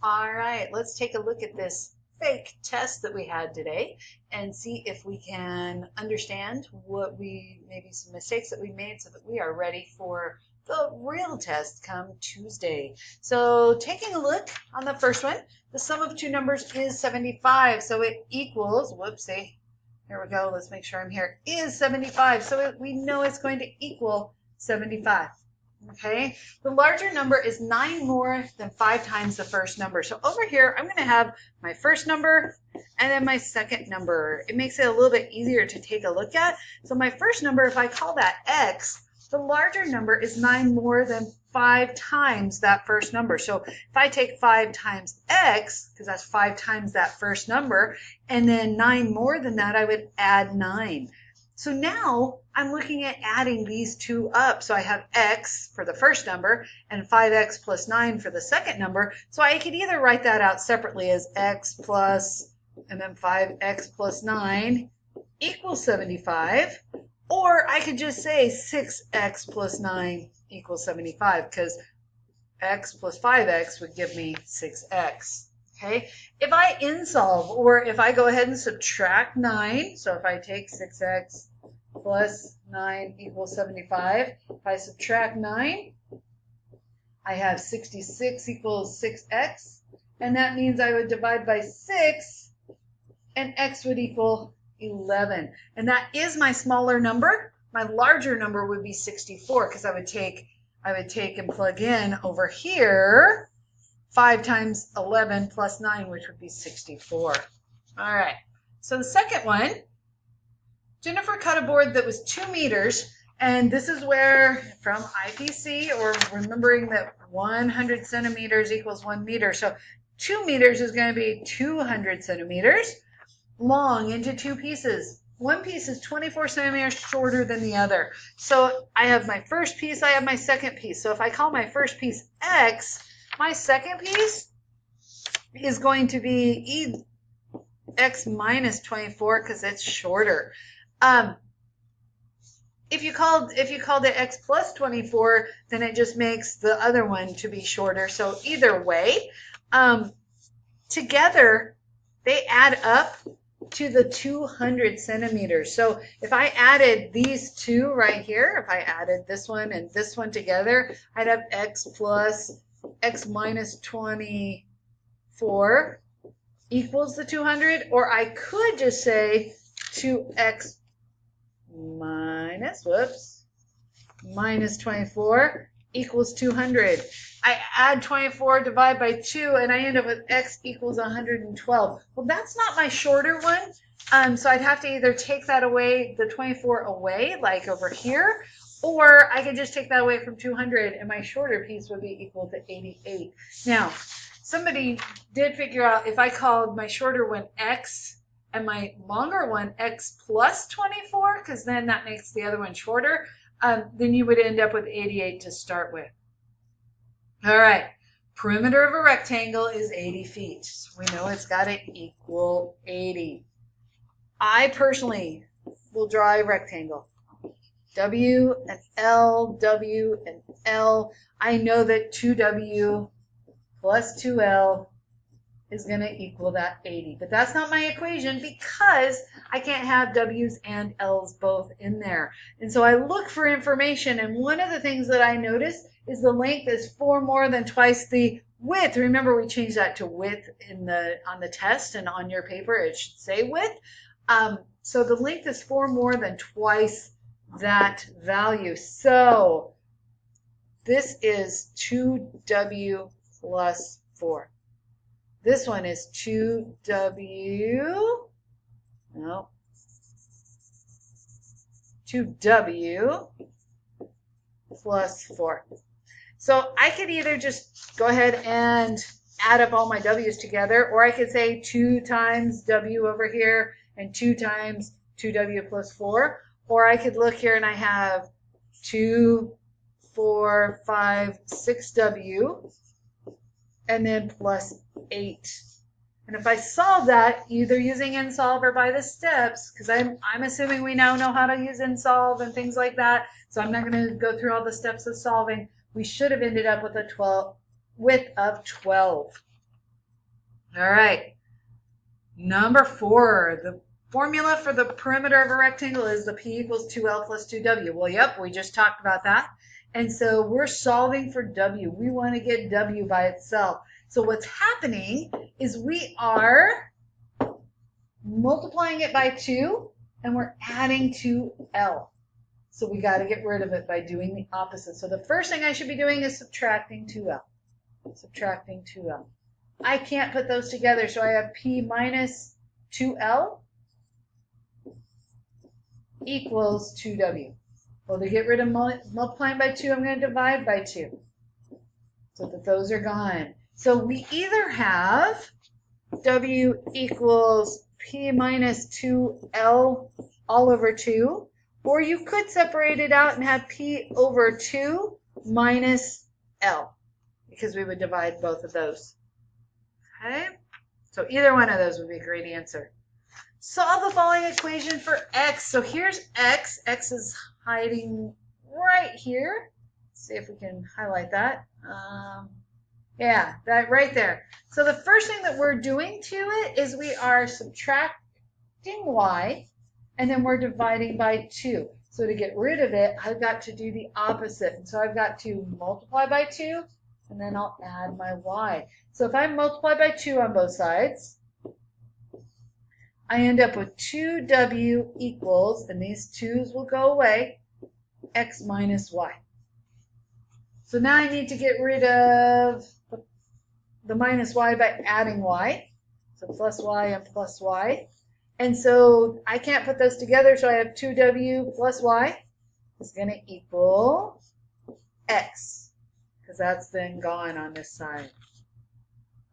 All right, let's take a look at this fake test that we had today and see if we can understand maybe some mistakes that we made so that we are ready for the real test come Tuesday. So taking a look on the first one, the sum of two numbers is 75. So it equals, whoopsie, here we go, let's make sure I'm here, is 75. So we know it's going to equal 75. Okay, the larger number is 9 more than 5 times the first number. So over here, I'm going to have my first number and then my second number. It makes it a little bit easier to take a look at. So my first number, if I call that x, the larger number is 9 more than 5 times that first number. So if I take 5 times x, because that's 5 times that first number, and then 9 more than that, I would add 9. So now I'm looking at adding these two up. So I have x for the first number and 5x plus 9 for the second number. So I could either write that out separately as x plus and then 5x plus 9 equals 75. Or I could just say 6x plus 9 equals 75 because x plus 5x would give me 6x. Okay, if I insolve or if I go ahead and subtract 9, so if I take 6x plus 9 equals 75, if I subtract 9, I have 66 equals 6x, and that means I would divide by 6, and x would equal 11. And that is my smaller number. My larger number would be 64 because I would take and plug in over here 5 times 11 plus 9, which would be 64. All right, so the second one, Jennifer cut a board that was 2 meters, and this is where, from IPC, or remembering that 100 centimeters equals 1 meter, so 2 meters is going to be 200 centimeters long into 2 pieces. One piece is 24 centimeters shorter than the other. So I have my first piece, I have my second piece. So if I call my first piece x, my second piece is going to be x minus 24 because it's shorter. If you called it x plus 24, then it just makes the other one to be shorter. So either way, together they add up to the 200 centimeters. So if I added these two right here, if I added this one and this one together, I'd have x plus x minus 24 equals the 200, or I could just say 2x minus 24 equals 200. I add 24, divide by 2, and I end up with x equals 112. Well, that's not my shorter one, so I'd have to either take that away, the 24 away, like over here, or I could just take that away from 200, and my shorter piece would be equal to 88. Now, somebody did figure out if I called my shorter one x and my longer one x plus 24, because then that makes the other one shorter, then you would end up with 88 to start with. All right, perimeter of a rectangle is 80 feet. So we know it's got to equal 80. I personally will draw a rectangle. W and L, W and L. I know that 2W plus 2L is going to equal that 80. But that's not my equation because I can't have W's and L's both in there. And so I look for information, and one of the things that I notice is the length is 4 more than twice the width. Remember, we changed that to width on the test, and on your paper it should say width. So the length is 4 more than twice that value. So this is 2W plus 4. This one is 2W plus 4. So I could either just go ahead and add up all my W's together, or I could say 2 times W over here and 2 times 2W plus 4. Or I could look here and I have 2, 4, 5, 6W, and then plus 8. And if I solve that, either using insolve or by the steps, because I'm assuming we now know how to use insolve and things like that, so I'm not going to go through all the steps of solving, we should have ended up with a width of 12. All right. Number 4, the formula for the perimeter of a rectangle is the P equals 2L plus 2W. Well, yep, we just talked about that. And so we're solving for W. We want to get W by itself. So what's happening is we are multiplying it by 2, and we're adding 2L. So we got to get rid of it by doing the opposite. So the first thing I should be doing is subtracting 2L. Subtracting 2L. I can't put those together, so I have P minus 2L equals 2W. Well, to get rid of multiplying by 2, I'm going to divide by 2 so that those are gone. So we either have W equals P minus 2L all over 2, or you could separate it out and have P over 2 minus L, because we would divide both of those. Okay? So either one of those would be a great answer. Solve the following equation for x. So here's x. X is hiding right here. Let's see if we can highlight that. Yeah, that right there. So the first thing that we're doing to it is we are subtracting y, and then we're dividing by 2. So to get rid of it, I've got to do the opposite. And so I've got to multiply by 2, and then I'll add my y. So if I multiply by 2 on both sides, I end up with 2w equals, and these 2's will go away, x minus y. So now I need to get rid of the minus y by adding y. So plus y and plus y. And so I can't put those together, so I have 2w plus y is going to equal x, because that's then gone on this side.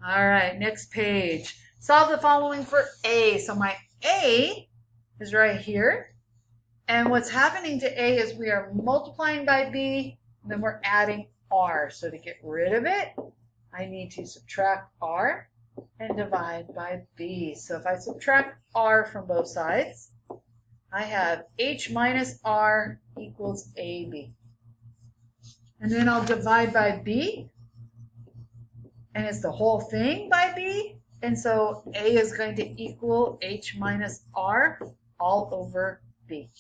All right, next page. Solve the following for A. So my A is right here. And what's happening to A is we are multiplying by B, and then we're adding R. So to get rid of it, I need to subtract R and divide by B. So if I subtract R from both sides, I have H minus R equals AB. And then I'll divide by B, and it's the whole thing by B. And so A is going to equal H minus R all over B.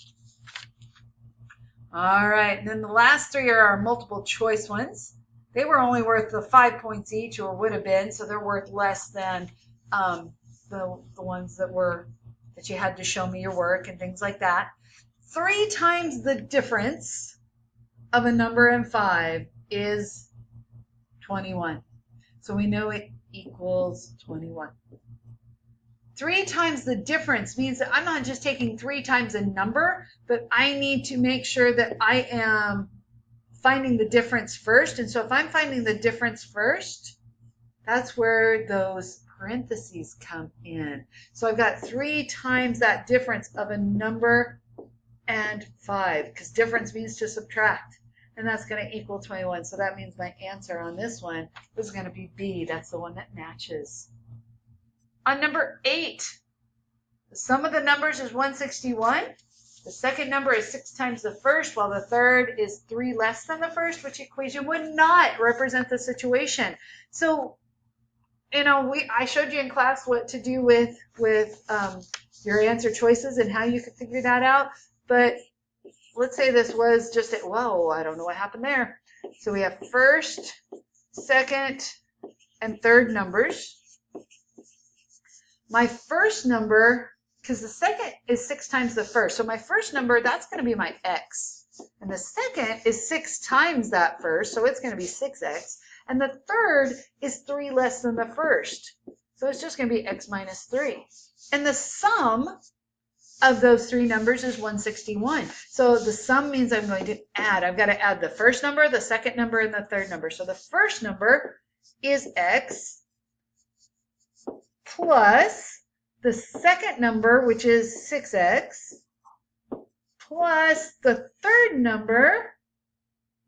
All right, and then the last 3 are our multiple choice ones. They were only worth the 5 points each, or would have been, so they're worth less than the ones that you had to show me your work and things like that. 3 times the difference of a number and 5 is 21. So we know it equals 21. 3 times the difference means that I'm not just taking 3 times a number, but I need to make sure that I am finding the difference first. And so if I'm finding the difference first, that's where those parentheses come in. So I've got 3 times that difference of a number and 5, because difference means to subtract. And that's going to equal 21. So that means my answer on this one is going to be B. That's the one that matches. On number 8, the sum of the numbers is 161. The second number is 6 times the first, while the third is 3 less than the first, which equation would not represent the situation. So, I showed you in class what to do with your answer choices and how you could figure that out. But let's say this was just whoa, I don't know what happened there. So we have first, second, and third numbers. My first number, because the second is 6 times the first, so my first number, that's going to be my x. And the second is 6 times that first, so it's going to be 6x. And the third is 3 less than the first, so it's just going to be x minus 3. And the sum of those 3 numbers is 161. So the sum means I'm going to add. I've got to add the first number, the second number, and the third number. So the first number is x plus the second number, which is 6x, plus the third number,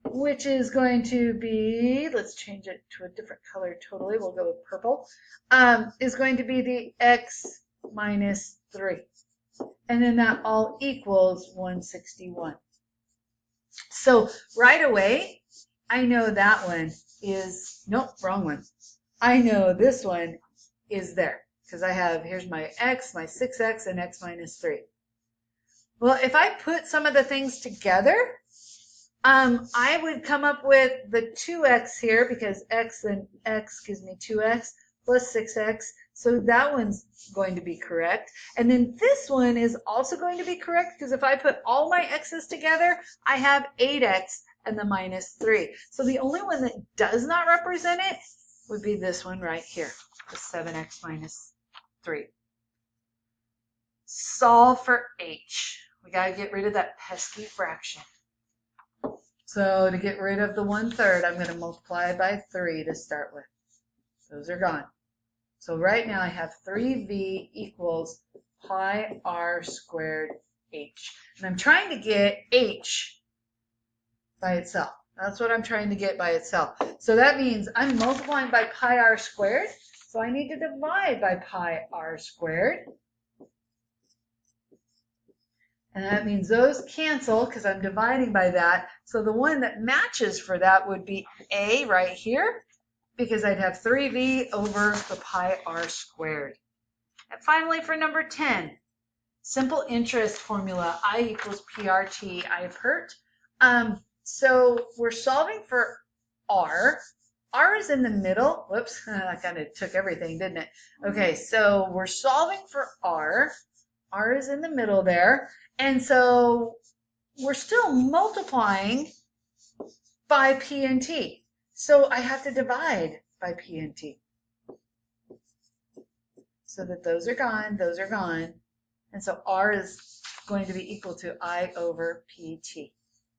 which is going to be, let's change it to a different color totally, we'll go with purple, is going to be the x minus 3. And then that all equals 161. So right away, I know that one is, nope, wrong one. I know this one is there. Because I have, here's my x, my 6x, and x minus 3. Well, if I put some of the things together, I would come up with the 2x here, because x and x gives me 2x plus 6x. So that one's going to be correct. And then this one is also going to be correct, because if I put all my x's together, I have 8x and the minus 3. So the only one that does not represent it would be this one right here, the 7x minus 3. Solve for h. We got to get rid of that pesky fraction. So to get rid of the 1/3, I'm going to multiply by 3 to start with. Those are gone. So right now I have 3v equals pi r squared h. And I'm trying to get h by itself. That's what I'm trying to get by itself. So that means I'm multiplying by pi r squared. So I need to divide by pi r squared. And that means those cancel because I'm dividing by that. So the one that matches for that would be a right here, because I'd have 3v over the pi r squared. And finally, for number 10, simple interest formula, I equals PRT, I PERT. So we're solving for r. R is in the middle. Whoops, I kind of took everything, didn't it? Okay, so we're solving for r. R is in the middle there. And so we're still multiplying by P and T. So I have to divide by P and T. So that those are gone, those are gone. And so R is going to be equal to I over PT.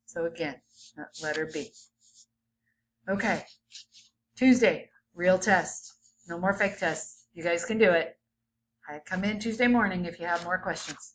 So again, letter B. Okay, Tuesday, real test. No more fake tests. You guys can do it. Come in Tuesday morning if you have more questions.